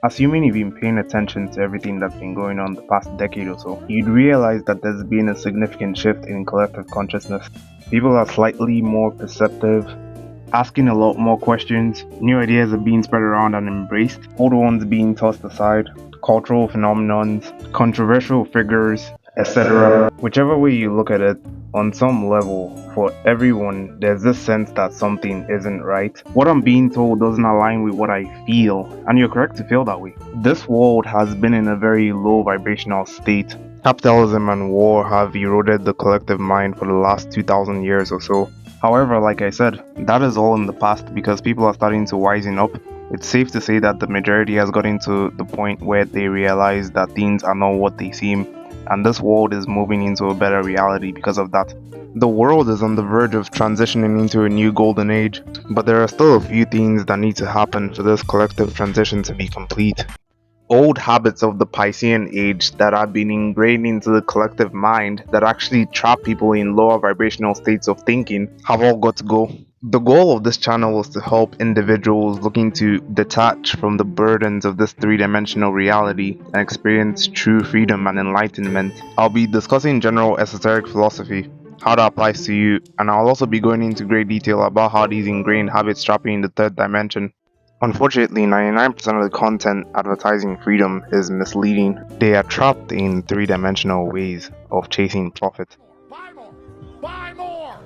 Assuming you've been paying attention to everything that's been going on the past decade or so, you'd realize that there's been a significant shift in collective consciousness. People are slightly more perceptive, asking a lot more questions, new ideas are being spread around and embraced, old ones being tossed aside, cultural phenomenons, controversial figures, etc. Whichever way you look at it, on some level, for everyone, there's this sense that something isn't right. What I'm being told doesn't align with what I feel, and you're correct to feel that way. This world has been in a very low vibrational state. Capitalism and war have eroded the collective mind for the last 2000 years or so. However, like I said, that is all in the past because people are starting to wisen up. It's safe to say that the majority has gotten to the point where they realize that things are not what they seem, and this world is moving into a better reality because of that. The world is on the verge of transitioning into a new golden age, but there are still a few things that need to happen for this collective transition to be complete. Old habits of the Piscean age that have been ingrained into the collective mind that actually trap people in lower vibrational states of thinking have all got to go. The goal of this channel was to help individuals looking to detach from the burdens of this three-dimensional reality and experience true freedom and enlightenment. I'll be discussing general esoteric philosophy, how that applies to you, and I'll also be going into great detail about how these ingrained habits trap you in the third dimension. Unfortunately, 99% of the content advertising freedom is misleading. They are trapped in three-dimensional ways of chasing profit. Buy more! Buy more!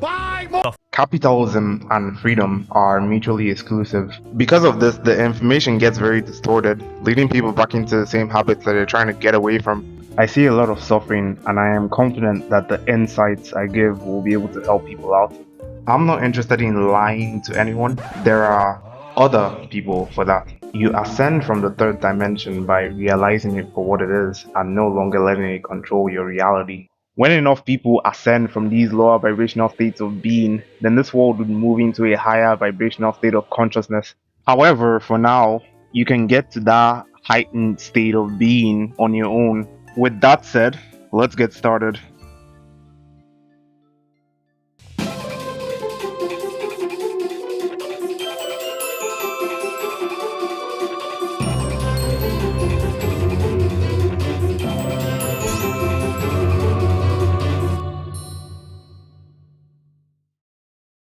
Buy more! Capitalism and freedom are mutually exclusive. Because of this, the information gets very distorted, leading people back into the same habits that they're trying to get away from. I see a lot of suffering, and I am confident that the insights I give will be able to help people out. I'm not interested in lying to anyone. There are other people for that. You ascend from the third dimension by realizing it for what it is and no longer letting it control your reality. When enough people ascend from these lower vibrational states of being, then this world would move into a higher vibrational state of consciousness. However, for now, you can get to that heightened state of being on your own. With that said, let's get started.